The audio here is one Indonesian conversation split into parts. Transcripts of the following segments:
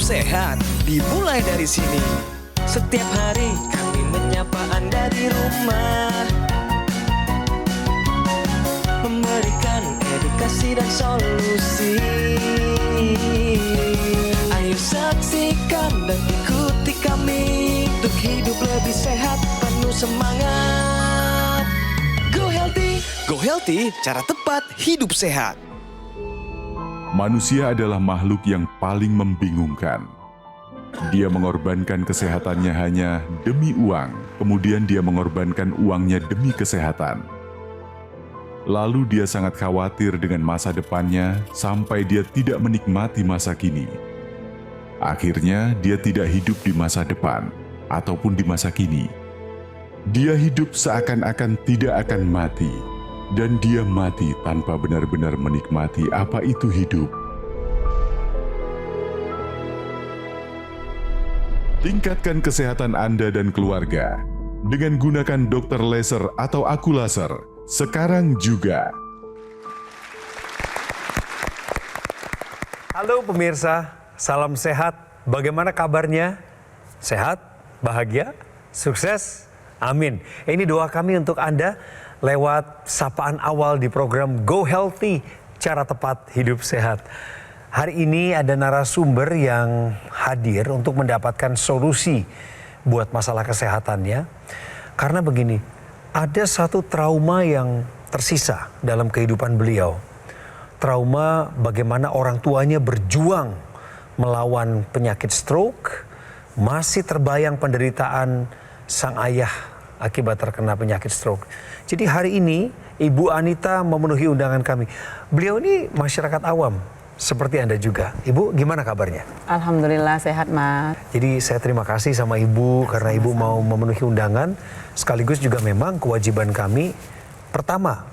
sehat dimulai dari sini. Setiap hari kami menyapa Anda di rumah, memberikan edukasi dan solusi. Ayo saksikan dan ikuti kami untuk hidup lebih sehat, penuh semangat. Go Healthy. Go Healthy, cara tepat hidup sehat. Manusia adalah makhluk yang paling membingungkan. Dia mengorbankan kesehatannya hanya demi uang, kemudian dia mengorbankan uangnya demi kesehatan. Lalu dia sangat khawatir dengan masa depannya sampai dia tidak menikmati masa kini. Akhirnya dia tidak hidup di masa depan ataupun di masa kini. Dia hidup seakan-akan tidak akan mati, dan dia mati tanpa benar-benar menikmati apa itu hidup. Tingkatkan kesehatan Anda dan keluarga dengan gunakan dokter laser atau aku laser sekarang juga. Halo pemirsa, salam sehat. Bagaimana kabarnya? Sehat? Bahagia? Sukses? Amin. Ini doa kami untuk Anda lewat sapaan awal di program Go Healthy, cara tepat hidup sehat. Hari ini ada narasumber yang hadir untuk mendapatkan solusi buat masalah kesehatannya. Karena begini, ada satu trauma yang tersisa dalam kehidupan beliau. Trauma bagaimana orang tuanya berjuang melawan penyakit stroke, masih terbayang penderitaan sang ayah akibat terkena penyakit stroke. Jadi hari ini Ibu Anita memenuhi undangan kami. Beliau ini masyarakat awam, seperti Anda juga. Ibu, gimana kabarnya? Alhamdulillah sehat, Mas. Jadi saya terima kasih sama Ibu karena Ibu mau memenuhi undangan. Sekaligus juga memang kewajiban kami, pertama,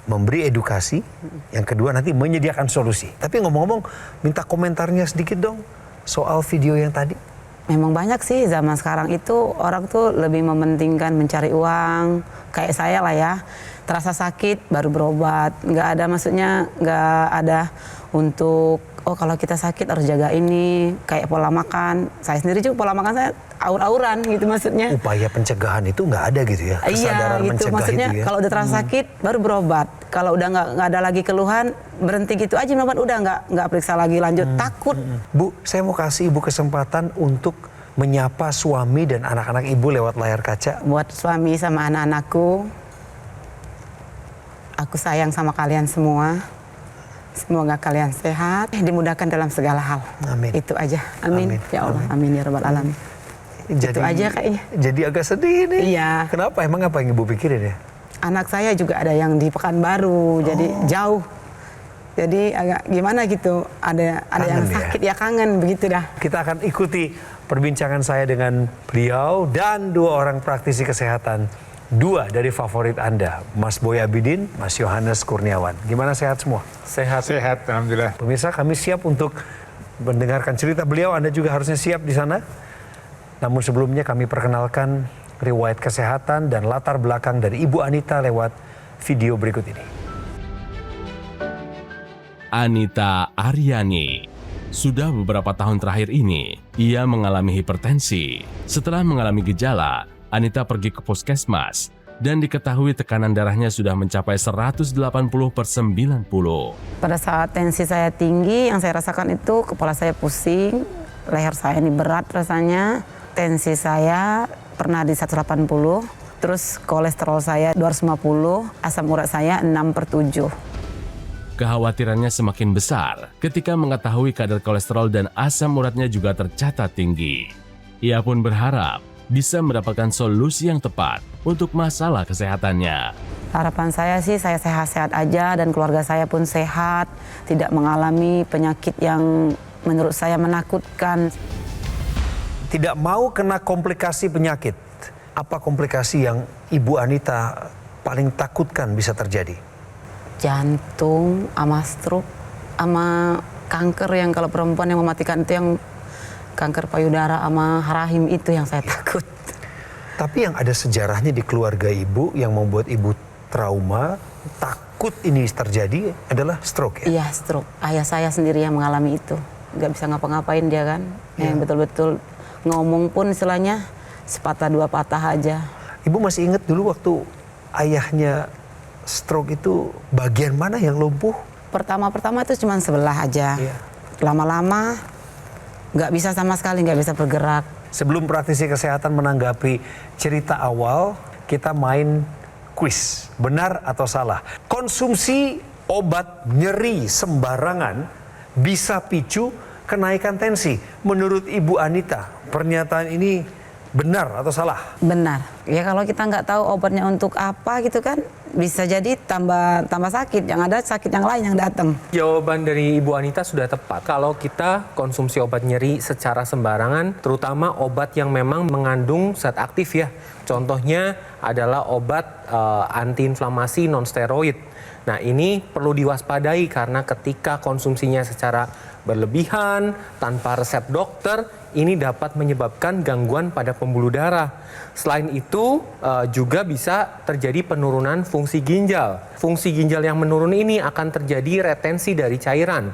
memberi edukasi. Yang kedua, nanti menyediakan solusi. Tapi ngomong-ngomong, minta komentarnya sedikit dong soal video yang tadi. Memang banyak sih zaman sekarang itu orang tuh lebih mementingkan mencari uang. Kayak saya lah ya, terasa sakit baru berobat. Nggak ada, maksudnya nggak ada untuk, oh kalau kita sakit harus jaga ini, kayak pola makan. Saya sendiri juga pola makan saya aur-auran gitu maksudnya. Upaya pencegahan itu nggak ada gitu ya? Kesadaran iya gitu, mencegah maksudnya itu ya? Kalau udah terasa sakit baru berobat. Kalau udah nggak ada lagi keluhan, berhenti gitu aja berobat, udah nggak periksa lagi lanjut, takut. Bu, saya mau kasih Ibu kesempatan untuk menyapa suami dan anak-anak Ibu lewat layar kaca. Buat suami sama anak-anakku, aku sayang sama kalian semua. Semoga kalian sehat, dimudahkan dalam segala hal. Amin. Itu aja. Amin. Amin. Ya Allah. Amin ya Rabbal Alamin. Itu aja kayaknya. Jadi agak sedih nih. Iya. Kenapa? Emang apa yang Ibu pikirin ya? Anak saya juga ada yang di Pekanbaru, jadi jauh. Jadi agak gimana gitu. Ada yang Kangen ya? sakit ya, kangen begitu dah. Kita akan ikuti perbincangan saya dengan beliau dan dua orang praktisi kesehatan. Dua dari favorit Anda, Mas Boy Abidin, Mas Yohanes Kurniawan. Gimana, sehat semua? Sehat, alhamdulillah. Pemirsa, kami siap untuk mendengarkan cerita beliau. Anda juga harusnya siap di sana. Namun sebelumnya kami perkenalkan riwayat kesehatan dan latar belakang dari Ibu Anita lewat video berikut ini. Anita Aryani. Sudah beberapa tahun terakhir ini, ia mengalami hipertensi. Setelah mengalami gejala, Anita pergi ke puskesmas dan diketahui tekanan darahnya sudah mencapai 180/90. Pada saat tensi saya tinggi, yang saya rasakan itu kepala saya pusing, leher saya ini berat rasanya, tensi saya pernah di 180, terus kolesterol saya 250, asam urat saya 6/7. Kekhawatirannya semakin besar ketika mengetahui kadar kolesterol dan asam uratnya juga tercatat tinggi. Ia pun berharap bisa mendapatkan solusi yang tepat untuk masalah kesehatannya. Harapan saya sih saya sehat-sehat aja dan keluarga saya pun sehat, tidak mengalami penyakit yang menurut saya menakutkan. Tidak mau kena komplikasi penyakit. Apa komplikasi yang Ibu Anita paling takutkan bisa terjadi? Jantung, sama stroke, sama kanker yang kalau perempuan yang mematikan itu yang kanker payudara sama rahim itu yang saya takut. Tapi yang ada sejarahnya di keluarga Ibu yang membuat Ibu trauma, takut ini terjadi adalah stroke ya? Iya, stroke. Ayah saya sendiri yang mengalami itu. nggak bisa ngapa-ngapain dia kan. Yang betul-betul ngomong pun istilahnya sepatah dua patah aja. Ibu masih ingat dulu waktu ayahnya stroke itu bagian mana yang lumpuh? Pertama-pertama itu cuma sebelah aja. Iya. Lama-lama nggak bisa sama sekali, nggak bisa bergerak. Sebelum praktisi kesehatan menanggapi cerita awal, kita main kuis. Benar atau salah? Konsumsi obat nyeri sembarangan bisa picu kenaikan tensi. Menurut Ibu Anita, pernyataan ini benar atau salah? Benar. Ya kalau kita nggak tahu obatnya untuk apa gitu kan, bisa jadi tambah sakit. Yang ada sakit yang lain yang datang. Jawaban dari Ibu Anita sudah tepat. Kalau kita konsumsi obat nyeri secara sembarangan, terutama obat yang memang mengandung zat aktif ya. Contohnya adalah obat antiinflamasi non-steroid. Nah ini perlu diwaspadai karena ketika konsumsinya secara berlebihan, tanpa resep dokter, ini dapat menyebabkan gangguan pada pembuluh darah. Selain itu juga bisa terjadi penurunan fungsi ginjal. Fungsi ginjal yang menurun ini akan terjadi retensi dari cairan.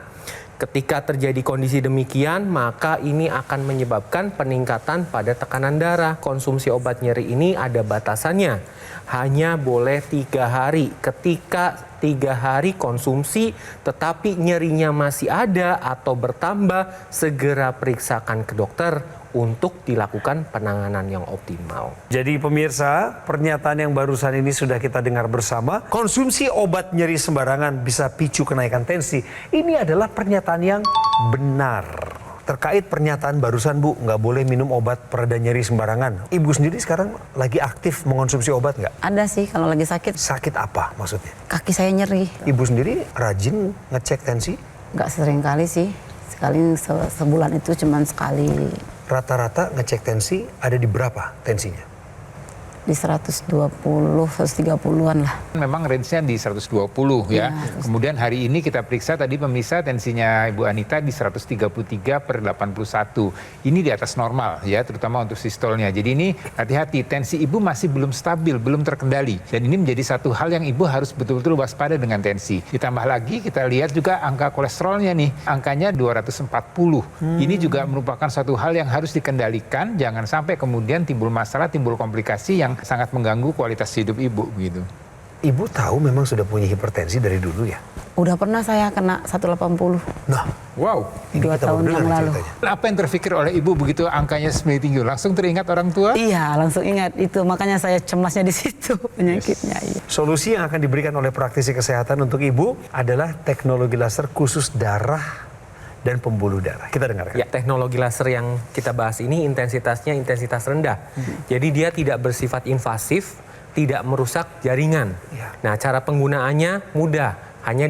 Ketika terjadi kondisi demikian, maka ini akan menyebabkan peningkatan pada tekanan darah. Konsumsi obat nyeri ini ada batasannya. Hanya boleh 3 hari. Ketika 3 hari konsumsi, tetapi nyerinya masih ada atau bertambah, segera periksakan ke dokter untuk dilakukan penanganan yang optimal. Jadi pemirsa, pernyataan yang barusan ini sudah kita dengar bersama. Konsumsi obat nyeri sembarangan bisa picu kenaikan tensi. Ini adalah pernyataan yang benar. Terkait pernyataan barusan Bu, nggak boleh minum obat pereda nyeri sembarangan. Ibu sendiri sekarang lagi aktif mengonsumsi obat nggak? Ada sih kalau lagi sakit. Sakit apa maksudnya? Kaki saya nyeri. Ibu sendiri rajin ngecek tensi? Nggak sering kali sih. Sekali sebulan itu cuma sekali. Rata-rata ngecek tensi ada di berapa tensinya? Di 120, 130-an lah. Memang range-nya di 120 ya. Kemudian hari ini kita periksa tadi pemirsa tensinya Ibu Anita di 133/81. Ini di atas normal ya, terutama untuk sistolnya. Jadi ini hati-hati, tensi Ibu masih belum stabil, belum terkendali. Dan ini menjadi satu hal yang Ibu harus betul-betul waspada dengan tensi. Ditambah lagi kita lihat juga angka kolesterolnya nih, angkanya 240. Ini juga merupakan satu hal yang harus dikendalikan, jangan sampai kemudian timbul masalah, timbul komplikasi yang sangat mengganggu kualitas hidup Ibu gitu. Ibu tahu memang sudah punya hipertensi dari dulu ya? Udah pernah saya kena 180. Nah, Wow. ini 2 kita baru tahun dengar yang lalu. ceritanya. Apa yang terpikir oleh Ibu begitu angkanya semakin tinggi? Langsung teringat orang tua? Iya, langsung ingat itu. Makanya saya cemasnya di situ penyakitnya. Iya. Solusi yang akan diberikan oleh praktisi kesehatan untuk Ibu adalah teknologi laser khusus darah dan pembuluh darah. Kita dengarkan. Ya, teknologi laser yang kita bahas ini intensitasnya intensitas rendah. Jadi dia tidak bersifat invasif, tidak merusak jaringan. Ya. Nah, cara penggunaannya mudah. Hanya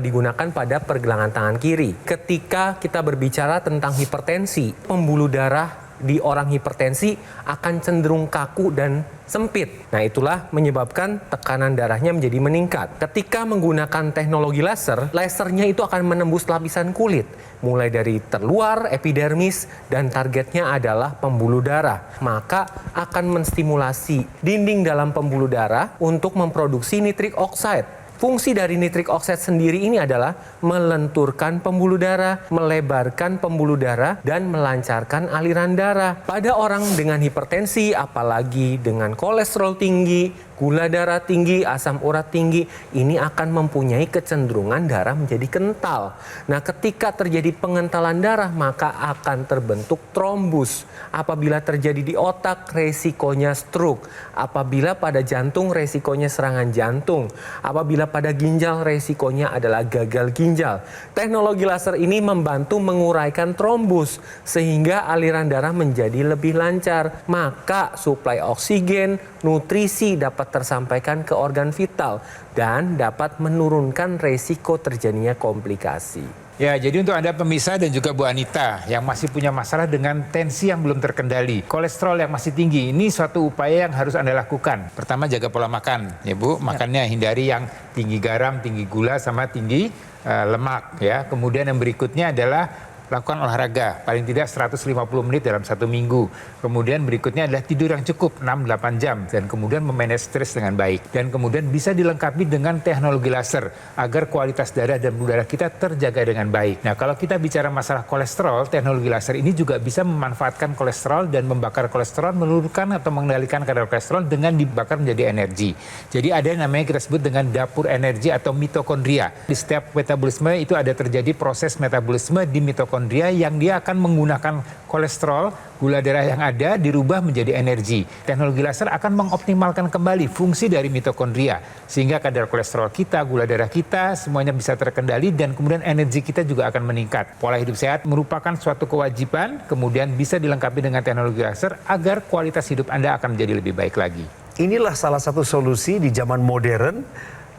digunakan pada pergelangan tangan kiri. Ketika kita berbicara tentang hipertensi, pembuluh darah di orang hipertensi akan cenderung kaku dan sempit. Nah, itulah menyebabkan tekanan darahnya menjadi meningkat. Ketika menggunakan teknologi laser, lasernya itu akan menembus lapisan kulit, mulai dari terluar, epidermis, dan targetnya adalah pembuluh darah. Maka akan menstimulasi dinding dalam pembuluh darah untuk memproduksi nitrik oksida. Fungsi dari nitrik oksida sendiri ini adalah melenturkan pembuluh darah, melebarkan pembuluh darah, dan melancarkan aliran darah. Pada orang dengan hipertensi, apalagi dengan kolesterol tinggi, gula darah tinggi, asam urat tinggi, ini akan mempunyai kecenderungan darah menjadi kental. Nah, ketika terjadi pengentalan darah, maka akan terbentuk trombus. Apabila terjadi di otak, resikonya stroke. Apabila pada jantung, resikonya serangan jantung. Apabila pada ginjal, resikonya adalah gagal ginjal. Teknologi laser ini membantu menguraikan trombus sehingga aliran darah menjadi lebih lancar. Maka suplai oksigen, nutrisi dapat tersampaikan ke organ vital dan dapat menurunkan resiko terjadinya komplikasi. Ya, jadi untuk Anda pemirsa dan juga Bu Anita yang masih punya masalah dengan tensi yang belum terkendali, kolesterol yang masih tinggi, ini suatu upaya yang harus Anda lakukan. Pertama, jaga pola makan, ya Bu. Makannya hindari yang tinggi garam, tinggi gula, sama tinggi lemak, ya. Kemudian yang berikutnya adalah lakukan olahraga paling tidak 150 menit dalam 1 minggu. Kemudian berikutnya adalah tidur yang cukup 6-8 jam dan kemudian memanage stres dengan baik. Dan kemudian bisa dilengkapi dengan teknologi laser agar kualitas darah dan pembuluh darah kita terjaga dengan baik. Nah, kalau kita bicara masalah kolesterol, teknologi laser ini juga bisa memanfaatkan kolesterol dan membakar kolesterol, menurunkan atau mengendalikan kadar kolesterol dengan dibakar menjadi energi. Jadi ada yang namanya kita sebut dengan dapur energi atau mitokondria. Di setiap metabolisme itu ada terjadi proses metabolisme di mitokondria yang dia akan menggunakan kolesterol, gula darah yang ada dirubah menjadi energi. Teknologi laser akan mengoptimalkan kembali fungsi dari mitokondria sehingga kadar kolesterol kita, gula darah kita semuanya bisa terkendali dan kemudian energi kita juga akan meningkat. Pola hidup sehat merupakan suatu kewajiban, kemudian bisa dilengkapi dengan teknologi laser agar kualitas hidup Anda akan menjadi lebih baik lagi. Inilah salah satu solusi di zaman modern,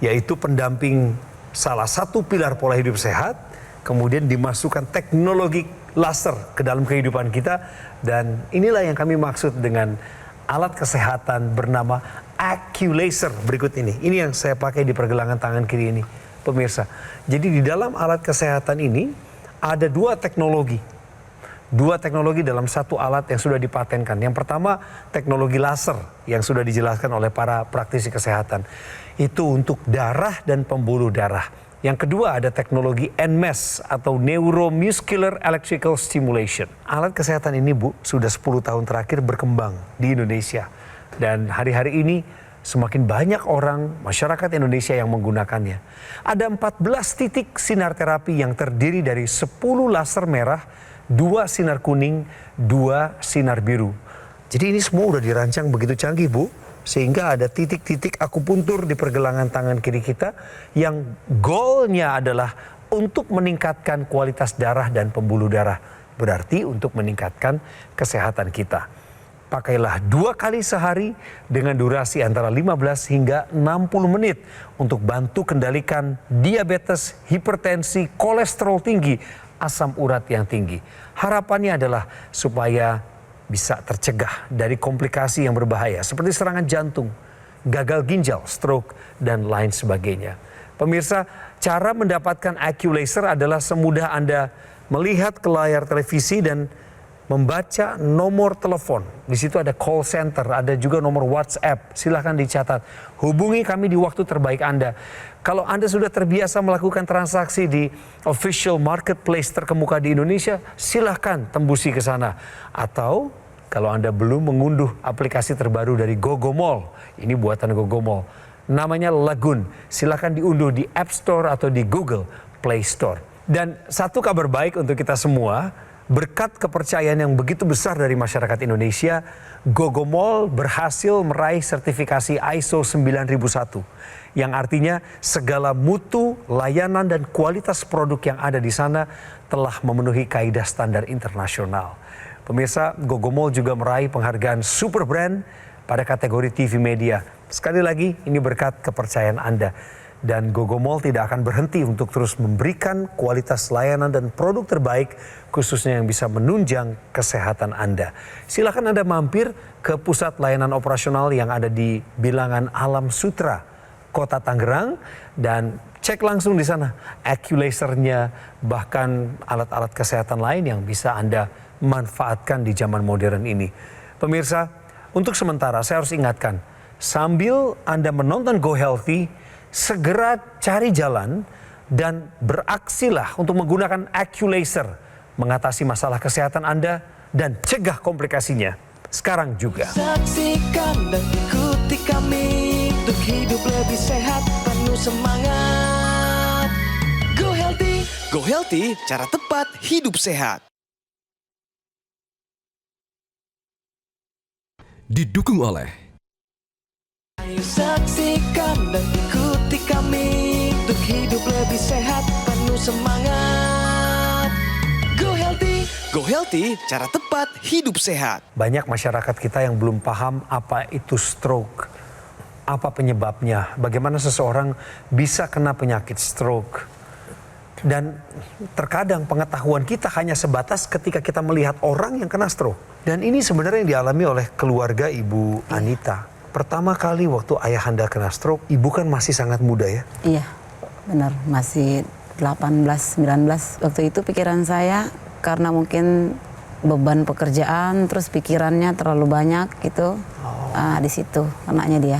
yaitu pendamping salah satu pilar pola hidup sehat, kemudian dimasukkan teknologi laser ke dalam kehidupan kita, dan inilah yang kami maksud dengan alat kesehatan bernama AccuLaser berikut ini. Ini yang saya pakai di pergelangan tangan kiri ini, pemirsa. Jadi di dalam alat kesehatan ini ada dua teknologi dalam satu alat yang sudah dipatenkan. Yang pertama, teknologi laser yang sudah dijelaskan oleh para praktisi kesehatan. Itu untuk darah dan pembuluh darah. Yang kedua ada teknologi NMES atau Neuromuscular Electrical Stimulation. Alat kesehatan ini, Bu, sudah 10 tahun terakhir berkembang di Indonesia. Dan hari-hari ini semakin banyak orang, masyarakat Indonesia yang menggunakannya. Ada 14 titik sinar terapi yang terdiri dari 10 laser merah, 2 sinar kuning, 2 sinar biru. Jadi ini semua udah dirancang begitu canggih, Bu. Sehingga ada titik-titik akupuntur di pergelangan tangan kiri kita yang goalnya adalah untuk meningkatkan kualitas darah dan pembuluh darah. Berarti untuk meningkatkan kesehatan kita. Pakailah 2 kali sehari dengan durasi antara 15 hingga 60 menit untuk bantu kendalikan diabetes, hipertensi, kolesterol tinggi, asam urat yang tinggi. Harapannya adalah supaya bisa tercegah dari komplikasi yang berbahaya seperti serangan jantung, gagal ginjal, stroke, dan lain sebagainya. Pemirsa, cara mendapatkan AccuLaser adalah semudah Anda melihat ke layar televisi dan membaca nomor telepon. Di situ ada call center, ada juga nomor WhatsApp. Silahkan dicatat. Hubungi kami di waktu terbaik Anda. Kalau Anda sudah terbiasa melakukan transaksi di official marketplace terkemuka di Indonesia, silahkan tembusi ke sana. Atau kalau Anda belum mengunduh aplikasi terbaru dari Gogomall, ini buatan Gogomall, namanya Lagoon. Silahkan diunduh di App Store atau di Google Play Store. Dan satu kabar baik untuk kita semua, berkat kepercayaan yang begitu besar dari masyarakat Indonesia, Gogomall berhasil meraih sertifikasi ISO 9001. Yang artinya segala mutu, layanan, dan kualitas produk yang ada di sana telah memenuhi kaidah standar internasional. Pemirsa, Gogomall juga meraih penghargaan Super Brand pada kategori TV Media. Sekali lagi, ini berkat kepercayaan Anda. Dan Gogomall tidak akan berhenti untuk terus memberikan kualitas layanan dan produk terbaik, khususnya yang bisa menunjang kesehatan Anda. Silakan Anda mampir ke pusat layanan operasional yang ada di Bilangan Alam Sutra, Kota Tangerang, dan cek langsung di sana AccuLaser-nya, bahkan alat-alat kesehatan lain yang bisa Anda manfaatkan di zaman modern ini. Pemirsa, untuk sementara saya harus ingatkan, sambil Anda menonton Go Healthy, segera cari jalan dan beraksilah untuk menggunakan AccuLaser mengatasi masalah kesehatan Anda dan cegah komplikasinya sekarang juga. Saksikan dan ikuti kami untuk hidup lebih sehat, penuh semangat. Go Healthy, cara tepat hidup sehat. Didukung oleh Ayo saksikan dan ikuti kami untuk hidup lebih sehat, penuh semangat. Go Healthy, cara tepat hidup sehat. Banyak masyarakat kita yang belum paham apa itu stroke, apa penyebabnya, bagaimana seseorang bisa kena penyakit stroke. Dan terkadang pengetahuan kita hanya sebatas ketika kita melihat orang yang kena stroke. Dan ini sebenarnya yang dialami oleh keluarga Ibu Anita. Pertama kali waktu ayahanda kena stroke, ibu kan masih sangat muda ya? Iya, benar. Masih 18, 19. Waktu itu pikiran saya, karena mungkin beban pekerjaan, terus pikirannya terlalu banyak gitu. Di situ kenanya dia.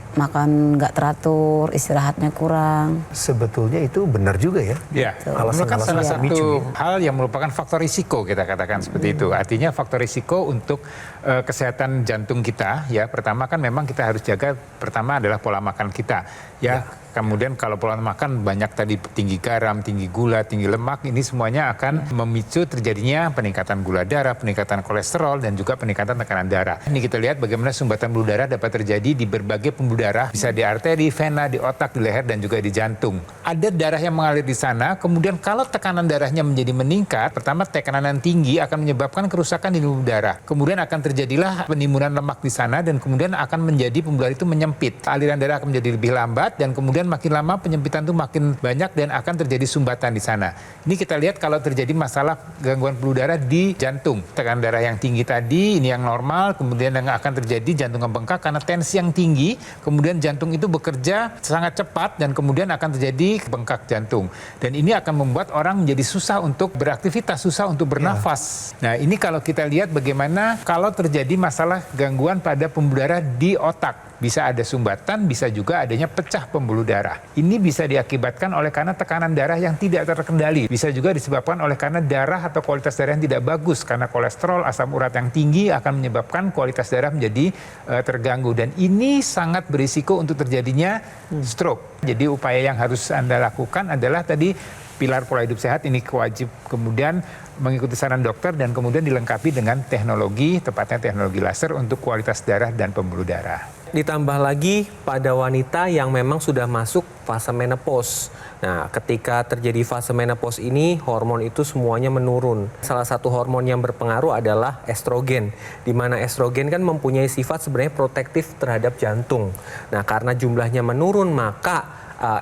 Makan nggak teratur, istirahatnya kurang. Sebetulnya itu benar juga ya. Ya, merupakan salah satu hal yang merupakan faktor risiko, kita katakan seperti itu. Artinya faktor risiko untuk kesehatan jantung kita, ya pertama kan memang kita harus jaga, pertama adalah pola makan kita, ya. Kemudian kalau pola makan banyak tadi tinggi garam, tinggi gula, tinggi lemak, ini semuanya akan memicu terjadinya peningkatan gula darah, peningkatan kolesterol, dan juga peningkatan tekanan darah. Ini kita lihat bagaimana sumbatan pembuluh darah dapat terjadi di berbagai pembuluh darah, bisa di arteri, vena, di otak, di leher, dan juga di jantung. Ada darah yang mengalir di sana, kemudian kalau tekanan darahnya menjadi meningkat, pertama tekanan yang tinggi akan menyebabkan kerusakan di pembuluh darah. Kemudian akan terjadilah penimbunan lemak di sana, dan kemudian akan menjadi pembuluh darah itu menyempit. Aliran darah akan menjadi lebih lambat, dan kemudian makin lama penyempitan itu makin banyak dan akan terjadi sumbatan di sana. Ini kita lihat kalau terjadi masalah gangguan pembuluh darah di jantung. Tekanan darah yang tinggi tadi, ini yang normal, kemudian yang akan terjadi jantung bengkak karena tensi yang tinggi, kemudian jantung itu bekerja sangat cepat dan kemudian akan terjadi bengkak jantung. Dan ini akan membuat orang menjadi susah untuk beraktivitas, susah untuk bernafas. Nah, ini kalau kita lihat bagaimana kalau terjadi masalah gangguan pada pembuluh darah di otak. Bisa ada sumbatan, bisa juga adanya pecah pembuluh darah. Ini bisa diakibatkan oleh karena tekanan darah yang tidak terkendali. Bisa juga disebabkan oleh karena darah atau kualitas darah yang tidak bagus. Karena kolesterol, asam urat yang tinggi akan menyebabkan kualitas darah menjadi terganggu. Dan ini sangat berisiko untuk terjadinya stroke. Jadi upaya yang harus Anda lakukan adalah tadi pilar pola hidup sehat ini wajib, kemudian mengikuti saran dokter dan kemudian dilengkapi dengan teknologi, tepatnya teknologi laser untuk kualitas darah dan pembuluh darah. Ditambah lagi pada wanita yang memang sudah masuk fase menopause. Nah, ketika terjadi fase menopause ini, hormon itu semuanya menurun. Salah satu hormon yang berpengaruh adalah estrogen, di mana estrogen kan mempunyai sifat sebenarnya protektif terhadap jantung. Nah, karena jumlahnya menurun, maka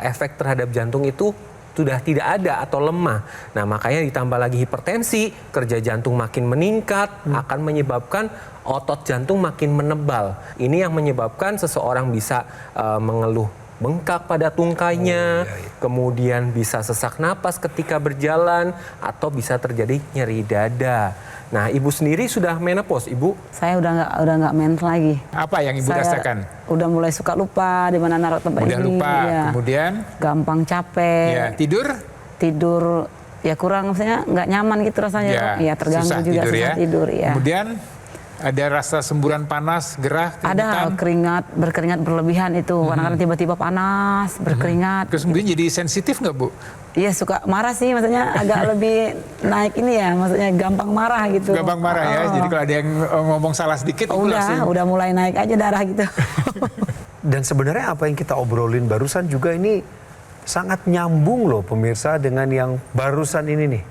efek terhadap jantung itu sudah tidak ada atau lemah. Nah, makanya ditambah lagi hipertensi, kerja jantung makin meningkat, akan menyebabkan otot jantung makin menebal. Ini yang menyebabkan seseorang bisa mengeluh bengkak pada tungkainya, kemudian bisa sesak napas ketika berjalan, atau bisa terjadi nyeri dada. Nah, Ibu sendiri sudah menopause, Ibu? Saya udah nggak mens lagi. Apa yang Ibu rasakan? Udah mulai suka lupa di mana naruh tempat ini. Udah lupa, ya. kemudian? Gampang capek. Ya, tidur ya kurang, maksudnya nggak nyaman gitu rasanya. Ya terganggu juga susah tidur ya. Kemudian ada rasa semburan panas, gerah, keringetan? Ada berkeringat berlebihan itu. Kadang-kadang tiba-tiba panas, berkeringat. Terus kemudian jadi sensitif nggak, Bu? Iya, suka marah sih, maksudnya agak lebih naik ini ya, maksudnya gampang marah gitu. Gampang marah ya, jadi kalau ada yang ngomong salah sedikit, udah mulai naik aja darah gitu. Dan sebenarnya apa yang kita obrolin barusan juga ini sangat nyambung loh pemirsa dengan yang barusan ini nih.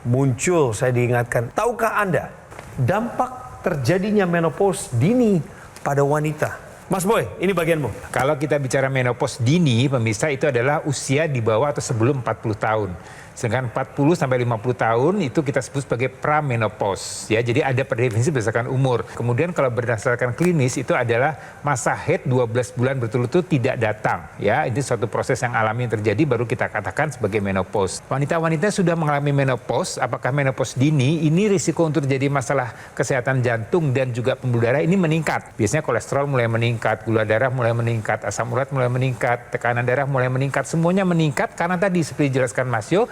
Muncul, saya diingatkan. Tahukah Anda dampak terjadinya menopause dini pada wanita? Mas Boy, ini bagianmu. Kalau kita bicara menopause dini, pemirsa, itu adalah usia di bawah atau sebelum 40 tahun. Sedangkan 40 sampai 50 tahun itu kita sebut sebagai pramenopause, ya. Jadi ada definisi berdasarkan umur. Kemudian kalau berdasarkan klinis itu adalah masa haid 12 bulan berturut-turut tidak datang, ya. Ini suatu proses yang alami yang terjadi baru kita katakan sebagai menopause. Wanita-wanita sudah mengalami menopause, apakah menopause dini, ini risiko untuk terjadi masalah kesehatan jantung dan juga pembuluh darah ini meningkat. Biasanya kolesterol mulai meningkat, gula darah mulai meningkat, asam urat mulai meningkat, tekanan darah mulai meningkat, semuanya meningkat karena tadi seperti dijelaskan Mas Yo,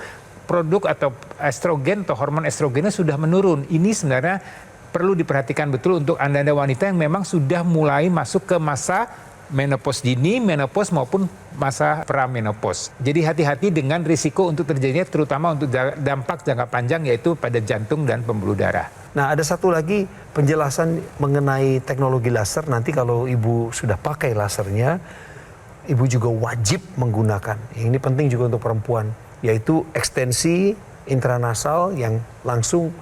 produk atau estrogen atau hormon estrogennya sudah menurun. Ini sebenarnya perlu diperhatikan betul untuk anda-anda wanita yang memang sudah mulai masuk ke masa menopause dini, menopause maupun masa pramenopause. Jadi hati-hati dengan risiko untuk terjadinya terutama untuk dampak jangka panjang yaitu pada jantung dan pembuluh darah. Nah, ada satu lagi penjelasan mengenai teknologi laser. Nanti kalau Ibu sudah pakai lasernya, Ibu juga wajib menggunakan. Ini penting juga untuk perempuan, yaitu ekstensi intranasal yang langsung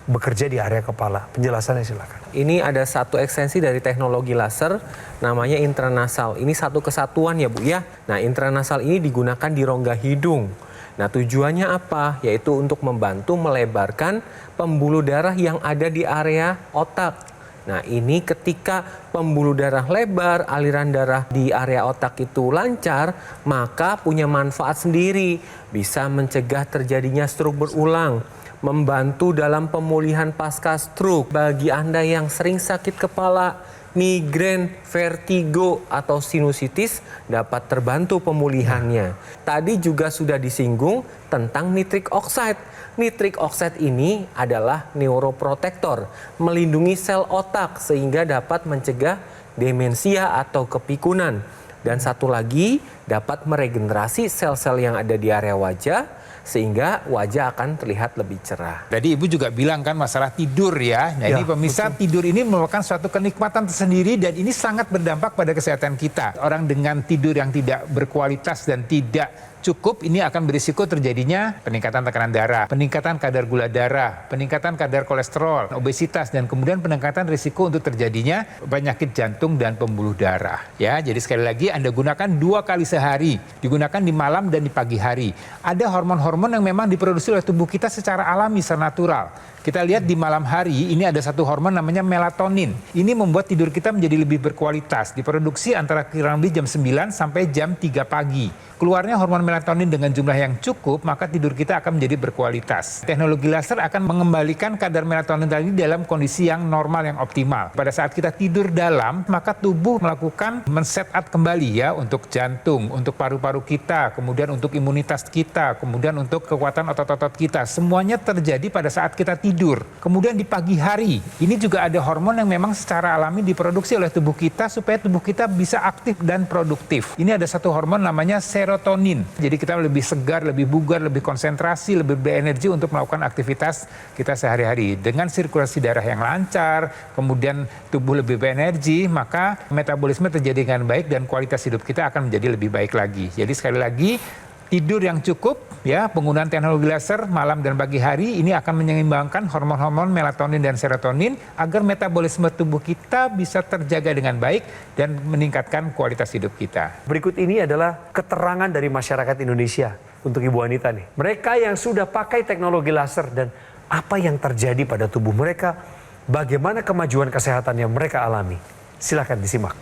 bekerja di area kepala. Penjelasannya silakan. Ini ada satu ekstensi dari teknologi laser, namanya intranasal. Ini satu kesatuan ya, Bu ya. Nah, intranasal ini digunakan di rongga hidung. Nah, tujuannya apa? Yaitu untuk membantu melebarkan pembuluh darah yang ada di area otak. Nah, ini ketika pembuluh darah lebar, aliran darah di area otak itu lancar, maka punya manfaat sendiri. Bisa mencegah terjadinya stroke berulang, membantu dalam pemulihan pasca stroke. Bagi Anda yang sering sakit kepala, migrain, vertigo, atau sinusitis dapat terbantu pemulihannya. Tadi juga sudah disinggung tentang nitric oxide. Nitric oxide ini adalah neuroprotektor, melindungi sel otak sehingga dapat mencegah demensia atau kepikunan. Dan satu lagi, dapat meregenerasi sel-sel yang ada di area wajah sehingga wajah akan terlihat lebih cerah. Tadi Ibu juga bilang kan masalah tidur ya. Nah Ya, ini pemirsa, tidur ini merupakan suatu kenikmatan tersendiri dan ini sangat berdampak pada kesehatan kita. Orang dengan tidur yang tidak berkualitas dan tidak cukup, ini akan berisiko terjadinya peningkatan tekanan darah, peningkatan kadar gula darah, peningkatan kadar kolesterol, obesitas, dan kemudian peningkatan risiko untuk terjadinya penyakit jantung dan pembuluh darah. Ya, jadi sekali lagi Anda gunakan 2 kali sehari, digunakan di malam dan di pagi hari. Ada hormon-hormon yang memang diproduksi oleh tubuh kita secara alami, secara natural. Kita lihat di malam hari, ini ada satu hormon namanya melatonin. Ini membuat tidur kita menjadi lebih berkualitas. Diproduksi antara kurang lebih jam 9 sampai jam 3 pagi. Keluarnya hormon melatonin dengan jumlah yang cukup, maka tidur kita akan menjadi berkualitas. Teknologi laser akan mengembalikan kadar melatonin tadi dalam kondisi yang normal, yang optimal. Pada saat kita tidur dalam, maka tubuh melakukan men-set up kembali ya untuk jantung, untuk paru-paru kita, kemudian untuk imunitas kita, kemudian untuk kekuatan otot-otot kita. Semuanya terjadi pada saat kita tidur. Kemudian di pagi hari, ini juga ada hormon yang memang secara alami diproduksi oleh tubuh kita supaya tubuh kita bisa aktif dan produktif. Ini ada satu hormon namanya serotonin. Jadi kita lebih segar, lebih bugar, lebih konsentrasi, lebih berenergi untuk melakukan aktivitas kita sehari-hari. Dengan sirkulasi darah yang lancar, kemudian tubuh lebih berenergi, maka metabolisme terjadi dengan baik dan kualitas hidup kita akan menjadi lebih baik lagi. Jadi sekali lagi, tidur yang cukup, ya, penggunaan teknologi laser malam dan pagi hari ini akan menyeimbangkan hormon-hormon melatonin dan serotonin agar metabolisme tubuh kita bisa terjaga dengan baik dan meningkatkan kualitas hidup kita. Berikut ini adalah keterangan dari masyarakat Indonesia untuk Ibu Anita nih. Mereka yang sudah pakai teknologi laser dan apa yang terjadi pada tubuh mereka, bagaimana kemajuan kesehatan yang mereka alami. Silakan disimak.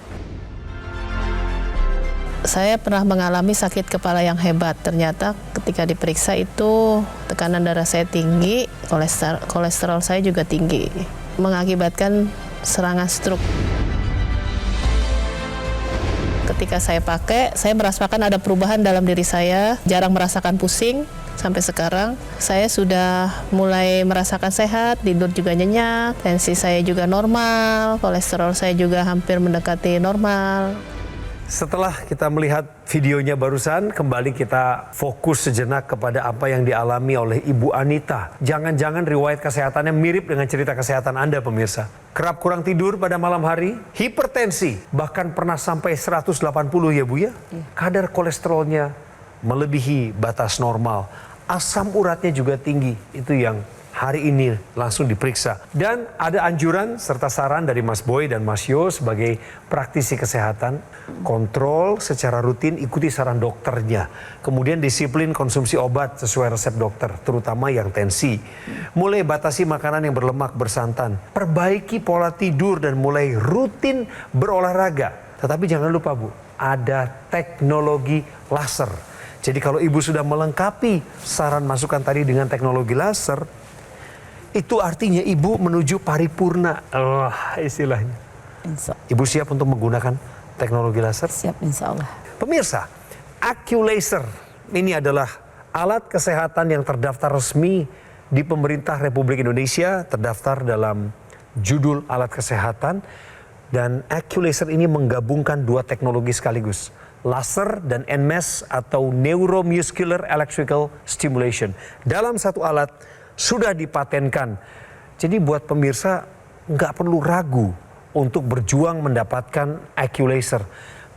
Saya pernah mengalami sakit kepala yang hebat. Ternyata ketika diperiksa itu tekanan darah saya tinggi, kolesterol saya juga tinggi, mengakibatkan serangan stroke. Ketika saya pakai, saya merasakan ada perubahan dalam diri saya, jarang merasakan pusing. Sampai sekarang saya sudah mulai merasakan sehat, tidur juga nyenyak, tensi saya juga normal, kolesterol saya juga hampir mendekati normal. Setelah kita melihat videonya barusan, kembali kita fokus sejenak kepada apa yang dialami oleh Ibu Anita. Jangan-jangan riwayat kesehatannya mirip dengan cerita kesehatan Anda, pemirsa. Kerap kurang tidur pada malam hari, hipertensi, bahkan pernah sampai 180 ya Bu ya? Kadar kolesterolnya melebihi batas normal. Asam uratnya juga tinggi, itu yang hari ini langsung diperiksa. Dan ada anjuran serta saran dari Mas Boy dan Mas Yo sebagai praktisi kesehatan. Kontrol secara rutin, ikuti saran dokternya. Kemudian disiplin konsumsi obat sesuai resep dokter, terutama yang tensi. Mulai batasi makanan yang berlemak bersantan. Perbaiki pola tidur dan mulai rutin berolahraga. Tetapi jangan lupa Bu, ada teknologi laser. Jadi kalau Ibu sudah melengkapi saran masukan tadi dengan teknologi laser, itu artinya Ibu menuju paripurna. Istilahnya. Ibu siap untuk menggunakan teknologi laser? Siap, insya Allah. Pemirsa, AccuLaser ini adalah alat kesehatan yang terdaftar resmi di pemerintah Republik Indonesia, terdaftar dalam judul alat kesehatan. Dan AccuLaser ini menggabungkan 2 teknologi sekaligus, laser dan NMES atau Neuromuscular Electrical Stimulation. Dalam satu alat sudah dipatenkan. Jadi buat pemirsa nggak perlu ragu untuk berjuang mendapatkan AccuLaser.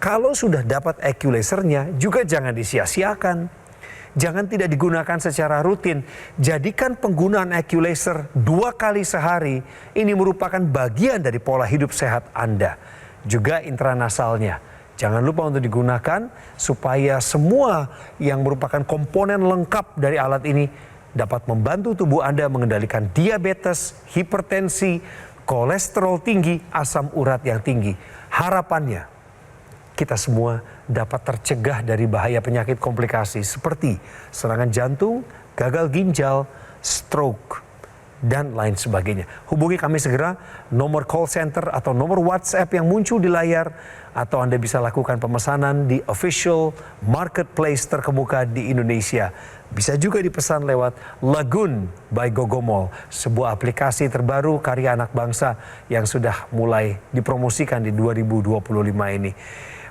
Kalau sudah dapat AccuLasernya juga jangan disia-siakan. Jangan tidak digunakan secara rutin. Jadikan penggunaan AccuLaser 2 kali sehari ini merupakan bagian dari pola hidup sehat Anda. Juga intranasalnya. Jangan lupa untuk digunakan supaya semua yang merupakan komponen lengkap dari alat ini dapat membantu tubuh Anda mengendalikan diabetes, hipertensi, kolesterol tinggi, asam urat yang tinggi. Harapannya, kita semua dapat tercegah dari bahaya penyakit komplikasi seperti serangan jantung, gagal ginjal, stroke, dan lain sebagainya. Hubungi kami segera, nomor call center atau nomor WhatsApp yang muncul di layar, atau Anda bisa lakukan pemesanan di official marketplace terkemuka di Indonesia. Bisa juga dipesan lewat Lagoon by Gogomall, sebuah aplikasi terbaru karya anak bangsa yang sudah mulai dipromosikan di 2025 ini.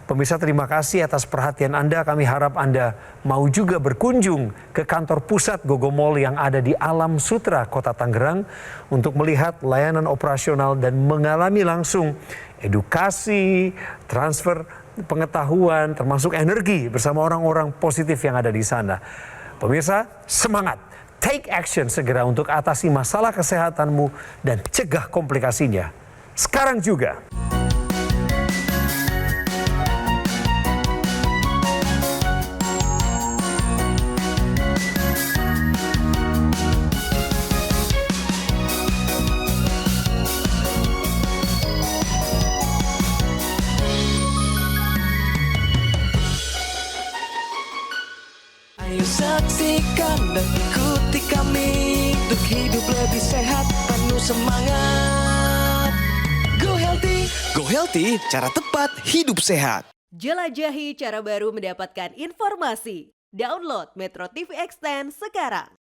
Pemirsa, terima kasih atas perhatian Anda. Kami harap Anda mau juga berkunjung ke kantor pusat Gogomall yang ada di Alam Sutra, Kota Tangerang, untuk melihat layanan operasional dan mengalami langsung edukasi, transfer pengetahuan, termasuk energi bersama orang-orang positif yang ada di sana. Pemirsa, semangat! Take action segera untuk atasi masalah kesehatanmu dan cegah komplikasinya. Sekarang juga! Ayo saksikan dan ikuti kami untuk hidup lebih sehat, penuh semangat. Go Healthy, cara tepat hidup sehat. Jelajahi cara baru mendapatkan informasi. Download Metro TV Extend sekarang.